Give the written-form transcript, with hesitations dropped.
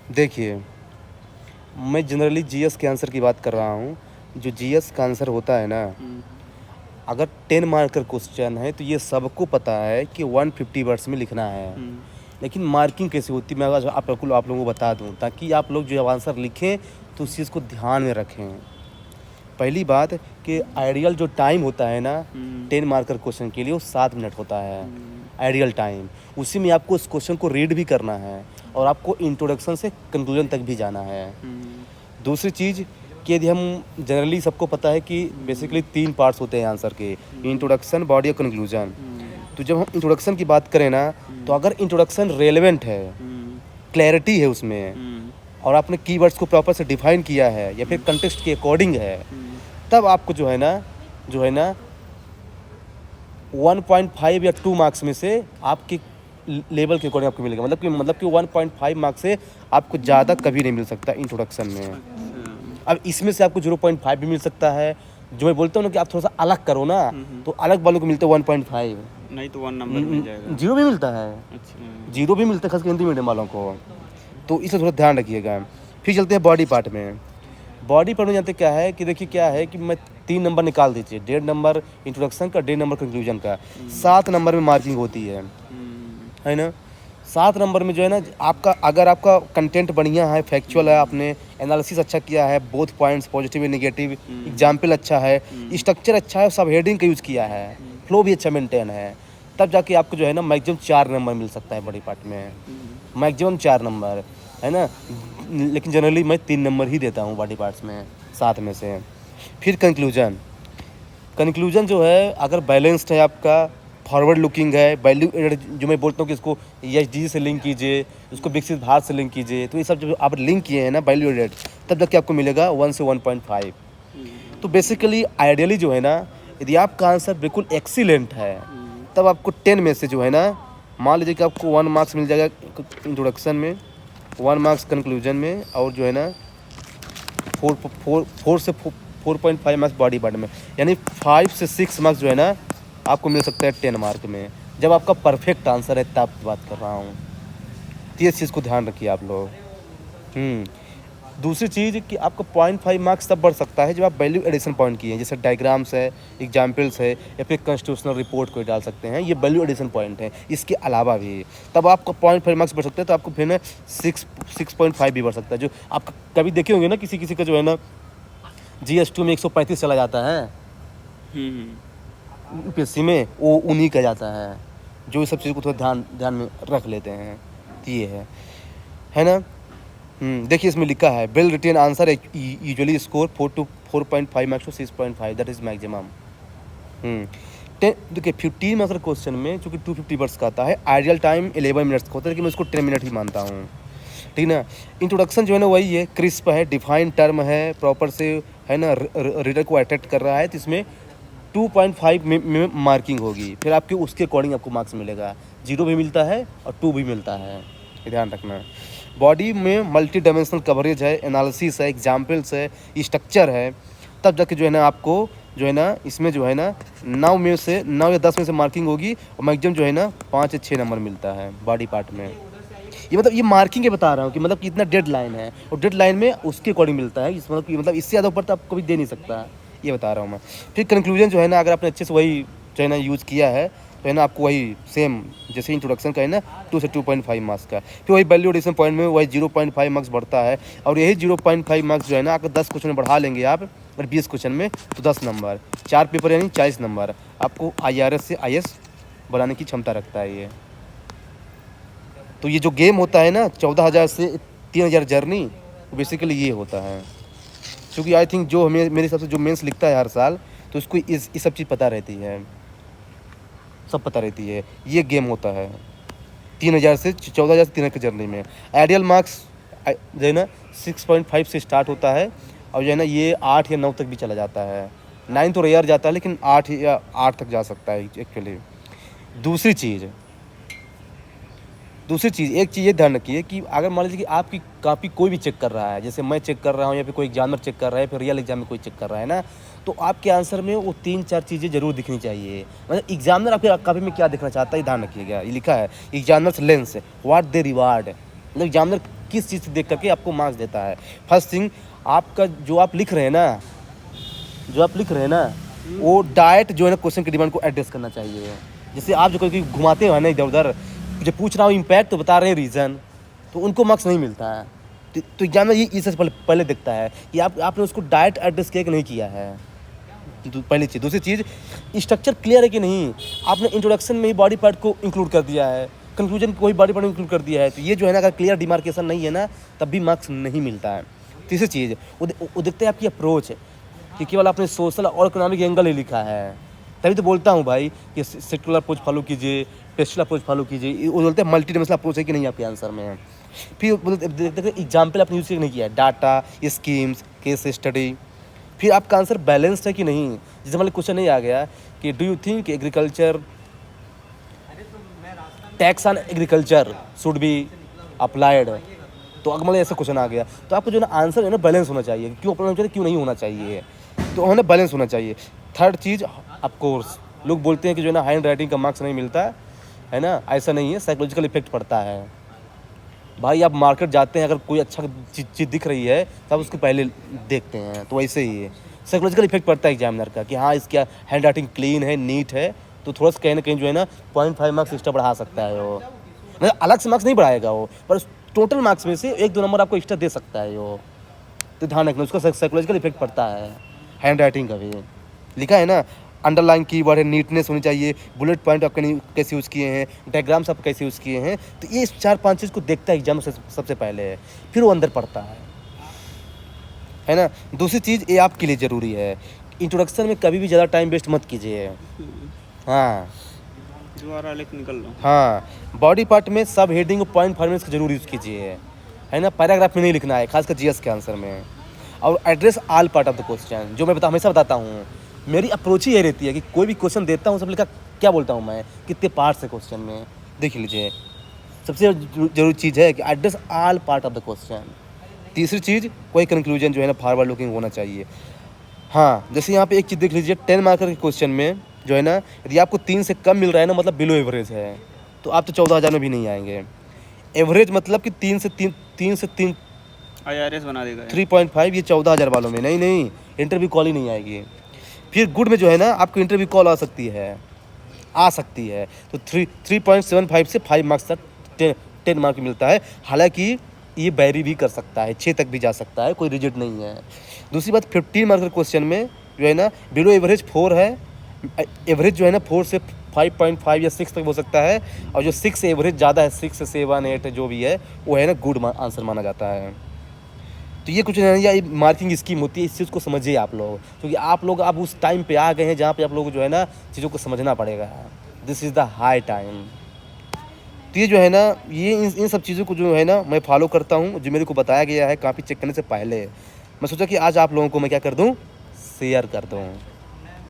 देखिए, मैं generally GS के आंसर की बात कर रहा हूँ। जो जीएस का आंसर होता है ना, अगर 10 मार्क का क्वेश्चन है तो ये सबको पता है कि 150 वर्ड्स में लिखना है। लेकिन मार्किंग कैसे होती है मैं आज आप लोगों को बता दूँ, ताकि आप लोग जो आंसर लिखें तो उस चीज़ को ध्यान में रखें। पहली बात कि आइडियल जो टाइम होता है ना 10 मार्कर क्वेश्चन के लिए, वो 7 मिनट होता है आइडियल टाइम। उसी में आपको उस क्वेश्चन को रीड भी करना है और आपको इंट्रोडक्शन से कंक्लूजन तक भी जाना है। दूसरी चीज़ कि यदि हम जनरली सबको पता है कि बेसिकली 3 पार्ट्स होते हैं आंसर के, इंट्रोडक्शन, बॉडी और कंक्लूजन। तो जब हम इंट्रोडक्शन की बात करें ना, तो अगर इंट्रोडक्शन रेलेवेंट है, क्लैरिटी है उसमें, और आपने कीवर्ड्स को प्रॉपर से डिफाइन किया है या फिर कंटेक्स्ट के अकॉर्डिंग है, तब आपको जो है ना 1.5 या 2 मार्क्स में से आपके लेवल के अकॉर्डिंग आपको मिलेगा। मतलब कि 1.5 मार्क्स से आपको ज़्यादा कभी नहीं मिल सकता इंट्रोडक्शन में। अब इसमें से आपको 0.5 भी मिल सकता है। जो मैं बोलता हूँ ना कि आप थोड़ा सा अलग करो ना, तो अलग वालों को मिलता है 1.5, नहीं तो 1 नंबर मिल जाएगा। 0 भी मिलता है। अच्छा। 0 भी मिलता है, खासकर हिंदी मीडियम वालों को। तो इसे थोड़ा ध्यान रखिएगा। फिर चलते हैं बॉडी पार्ट में। बॉडी पार्ट में जानते क्या है कि देखिए क्या है कि मैं 3 नंबर निकाल दीजिए, 1.5 नंबर इंट्रोडक्शन का, 1.5 नंबर कंक्लूजन का, 7 नंबर में मार्किंग होती है ना। 7 नंबर में जो है ना आपका, अगर आपका कंटेंट बढ़िया है, फैक्चुअल है, आपने एनालिसिस अच्छा किया है, both points positive and negative, example अच्छा है, स्ट्रक्चर अच्छा है, सब हेडिंग का यूज़ किया है, फ्लो भी अच्छा मेंटेन है, तब जाके आपको जो है ना मैक्सिमम 4 नंबर मिल सकता है बॉडी पार्ट में। मैक्सिमम 4 नंबर है ना। लेकिन जनरली मैं 3 नंबर ही देता हूँ बॉडी पार्ट्स में 7 में से। फिर कंक्लूजन जो है, अगर बैलेंस्ड है आपका, फॉरवर्ड लुकिंग है, वैल्यू एडेड, जो मैं बोलता हूँ कि इसको ESG से लिंक कीजिए, उसको विकसित भारत से लिंक कीजिए, तो ये सब जब आप लिंक किए हैं ना वैल्यू एडेड, तब जाके आपको मिलेगा 1 से 1.5। तो बेसिकली आइडियली जो है ना, यदि आपका आंसर बिल्कुल एक्सीलेंट है, तब आपको 10 में से जो है ना, मान लीजिए कि आपको 1 मार्क्स मिल जाएगा इंट्रोडक्शन में, 1 मार्क्स कंक्लूजन में, और जो है ना 4 से 4.5 मार्क्स बॉडी पार्ट में, यानी 5 से 6 मार्क्स जो है ना आपको मिल सकता है 10 मार्क में, जब आपका परफेक्ट आंसर है तब बात कर रहा हूँ। तो इस चीज़ को ध्यान रखिए आप लोग। दूसरी चीज़ कि आपका 0.5 मार्क्स तब बढ़ सकता है जब आप वैल्यू एडिशन पॉइंट किए हैं, जैसे डायग्राम्स है, एग्जाम्पल्स है, या फिर कॉन्स्टिट्यूशनल रिपोर्ट कोई डाल सकते हैं, ये वैल्यू एडिशन पॉइंट है। इसके अलावा भी तब आपका 0.5 मार्क्स बढ़ सकता है, तो आपको फिर ना 6.5 भी बढ़ सकता है। जो आप कभी देखे होंगे ना, किसी किसी का जो है ना GS2 में 135 चला जाता है, UPSC में वो उन्हीं का जाता है, जो इस सब चीज़ को थोड़ा ध्यान में रख लेते हैं। तो ये है ना। देखिए इसमें लिखा है well written answer usually score 4 to 4.5 marks to 6.5, that is maximum. देखिए 15 मार्क्स क्वेश्चन में चूँकि 250 वर्ड्स का आता है, आइडियल टाइम 11 मिनट्स का होता है, लेकिन मैं इसको 10 मिनट ही मानता हूँ, ठीक ना। इंट्रोडक्शन जो है ना वही है, क्रिस्प है, डिफाइंड टर्म है, प्रॉपर से है ना, रीडर को अट्रैक्ट कर रहा है, तो इसमें 2.5 में मार्किंग होगी। फिर आपके उसके अकॉर्डिंग आपको मार्क्स मिलेगा, 0 भी मिलता है और 2 भी मिलता है, ध्यान रखना। बॉडी में मल्टी डायमेंशनल कवरेज है, एनालिसिस है, एग्जाम्पल्स है, स्ट्रक्चर है, तब जाके जो है ना आपको जो है ना इसमें जो है ना 9 या 10 में से मार्किंग होगी, और मैक्सिमम जो है ना 5 या 6 नंबर मिलता है बॉडी पार्ट में। ये मतलब ये मार्किंग के बता रहा हूँ कि मतलब कि इतना डेड लाइन है, और डेड लाइन में उसके अकॉर्डिंग मिलता है, इस मतलब इससे ज़्यादा ऊपर तो आप कभी दे नहीं सकता, ये बता रहा हूँ मैं। फिर कंक्लूजन जो है ना, अगर आपने अच्छे से वही जो है ना यूज़ किया है, तो है ना आपको वही सेम जैसे इंट्रोडक्शन का है ना 2 से 2.5 मार्क्स का, फिर वही वैल्यू एडिशन पॉइंट में वही 0.5 मार्क्स बढ़ता है, और यही 0.5 मार्क्स जो है ना अगर 10 क्वेश्चन में बढ़ा लेंगे आप, और 20 क्वेश्चन में, तो 10 नंबर, 4 पेपर यानी 40 नंबर आपको IRS से IS बनाने की क्षमता रखता है ये। तो ये जो गेम होता है ना 14,000 से 3,000 जर्नी, बेसिकली ये होता है। क्योंकि आई थिंक जो मेरे हिसाब से जो मेंस लिखता है हर साल, तो उसको इस सब चीज़ पता रहती है, सब पता रहती है। ये गेम होता है 3,000 से 14,000 से 3,000 की जर्नी में। आइडियल मार्क्स जो है ना 6.5 से स्टार्ट होता है, और जो है ना ये 8 या 9 तक भी चला जाता है। 9 तो रेयर जाता है, लेकिन 8 तक जा सकता है एक्चुअली। दूसरी चीज़ एक चीज़ ये ध्यान रखिए कि अगर मान लीजिए कि आपकी कॉपी कोई भी चेक कर रहा है, जैसे मैं चेक कर रहा हूँ, या फिर कोई एग्जामिनर चेक कर रहा है, फिर रियल एग्जाम में कोई चेक कर रहा है ना, तो आपके आंसर में वो 3-4 चीज़ें जरूर दिखनी चाहिए। मतलब एग्जामिनर आपके कॉपी में क्या देखना चाहता है, ध्यान रखिएगा। ये लिखा है examiners lens what they reward, मतलब एग्जामिनर किस चीज़ से देख करके आपको मार्क्स देता है। फर्स्ट थिंग, आपका जो आप लिख रहे हैं ना, वो डायरेक्ट जो है ना क्वेश्चन की डिमांड को एड्रेस करना चाहिए। जैसे आप जो कभी घुमाते हो ना इधर उधर, जो पूछ रहा हूँ इम्पैक्ट तो बता रहे हैं रीज़न, तो उनको मार्क्स नहीं मिलता है। तो एग्जाम में ये सबसे पहले दिखता है कि आपने उसको डायरेक्ट एड्रेस किया कि नहीं किया है, पहली चीज़। दूसरी चीज़, स्ट्रक्चर क्लियर है कि नहीं, आपने इंट्रोडक्शन में ही बॉडी पार्ट को इंक्लूड कर दिया है, कंक्लूजन को ही बॉडी पार्ट इंक्लूड कर दिया है, तो ये जो है ना अगर क्लियर डिमार्केशन नहीं है ना तब भी मार्क्स नहीं मिलता है। तीसरी चीज़, वो देखते हैं आपकी अप्रोच कि केवल आपने सोशल और इकोनॉमिक एंगल ही लिखा है। तभी तो बोलता हूँ भाई कि सेक्टुलर अप्रोच फॉलो कीजिए, टेक्सुअल अप्रोच फॉलो कीजिए। वो बोलते हैं मल्टी डायमेंशनल अप्रोच है कि नहीं आपके आंसर में। फिर देखते हैं एग्जाम्पल आपने यूज़ नहीं किया है, डाटा, स्कीम्स, केस स्टडी। फिर आपका आंसर बैलेंस्ड है कि नहीं। जैसे मतलब क्वेश्चन नहीं आ गया कि do you think agriculture, tax on agriculture should be applied, तो अगर मतलब ऐसा क्वेश्चन आ गया तो आपको जो है ना आंसर है ना बैलेंस होना चाहिए, क्यों अप्लाई होना चाहिए, क्यों नहीं होना चाहिए, तो हमें बैलेंस होना चाहिए। थर्ड चीज़, ऑफकोर्स लोग बोलते हैं कि जो है ना हैंड राइटिंग का मार्क्स नहीं मिलता है ना, ऐसा नहीं है, साइकोलॉजिकल इफेक्ट पड़ता है। भाई आप मार्केट जाते हैं, अगर कोई अच्छा चीज़ दिख रही है तब उसको पहले देखते हैं, तो वैसे ही है, साइकोलॉजिकल इफेक्ट पड़ता है एग्जामिनर का कि हाँ इसका हैंड राइटिंग क्लीन है, नीट है, तो थोड़ा सा कहीं ना कहीं जो है ना 0.5 मार्क्स एक्स्ट्रा बढ़ा सकता है वो। मतलब अलग से मार्क्स नहीं बढ़ाएगा वो, पर टोटल मार्क्स में से 1-2 नंबर आपको एक्स्ट्रा दे सकता है वो, तो ध्यान रखना, उसका साइकोलॉजिकल इफेक्ट पड़ता है हैंड राइटिंग का भी। लिखा है ना, अंडरलाइन कीवर्ड है, नीटनेस होनी चाहिए, बुलेट पॉइंट आपके कैसे यूज़ किए हैं, डायग्राम्स आप कैसे यूज़ किए हैं, तो ये 4-5 चीज़ को देखता है एग्जाम सबसे पहले, फिर वो अंदर पढ़ता है ना। दूसरी चीज़ ये आपके लिए ज़रूरी है, इंट्रोडक्शन में कभी भी ज़्यादा टाइम वेस्ट मत कीजिए। हाँ, दोबारा लिख निकल लो। हाँ, बॉडी पार्ट में सब हेडिंग और पॉइंट फॉर्मेट्स का जरूर यूज़ कीजिए, है ना। पैराग्राफ में नहीं लिखना है, खासकर जीएस के आंसर में। और address all part of the question, जो मैं हमेशा बताता हूँ, मेरी अप्रोच ही ये रहती है कि कोई भी क्वेश्चन देता हूँ सब लिखा, क्या बोलता हूँ मैं, कितने पार्ट्स है क्वेश्चन में, देख लीजिए। सबसे जरूरी चीज़ है कि address all part of the question. तीसरी चीज़, कोई कंक्लूजन जो है ना फॉरवर्ड लुकिंग होना चाहिए। हाँ, जैसे यहाँ पे एक चीज़ देख लीजिए, 10 मार्कर के क्वेश्चन में जो है ना, यदि आपको 3 से कम मिल रहा है ना, मतलब बिलो एवरेज है, तो आप तो 14,000 में भी नहीं आएंगे। एवरेज मतलब कि 3 से 3 IRS बना देगा 3.5, ये 14,000 वालों में नहीं, इंटरव्यू कॉल ही नहीं आएगी। फिर गुड में जो है ना आपको इंटरव्यू कॉल आ सकती है, तो 3.75 से 5 मार्क्स तक 10 मार्क मिलता है। हालांकि ये बैरी भी कर सकता है, 6 तक भी जा सकता है, कोई रिजिड नहीं है। दूसरी बात, 15 मार्क क्वेश्चन में जो है ना बिलो एवरेज 4 है, एवरेज जो है ना 4 से 5.5 या 6 तक हो सकता है, और जो 6 से एवरेज ज़्यादा है, 6 से 7, 8 जो भी है, वो है ना गुड आंसर माना जाता है। तो ये कुछ नहीं, ये मार्किंग स्कीम होती है, इस चीज़ को समझिए आप लोग, क्योंकि आप लोग अब उस टाइम पे आ गए हैं जहाँ पे आप लोग जो है ना चीज़ों को समझना पड़ेगा। This is the high time. तो ये जो है ना, ये इन सब चीज़ों को जो है ना मैं फॉलो करता हूँ, जो मेरे को बताया गया है काफ़ी चेक करने से पहले। मैं सोचा कि आज आप लोगों को मैं क्या कर दूँ, शेयर कर दूँ।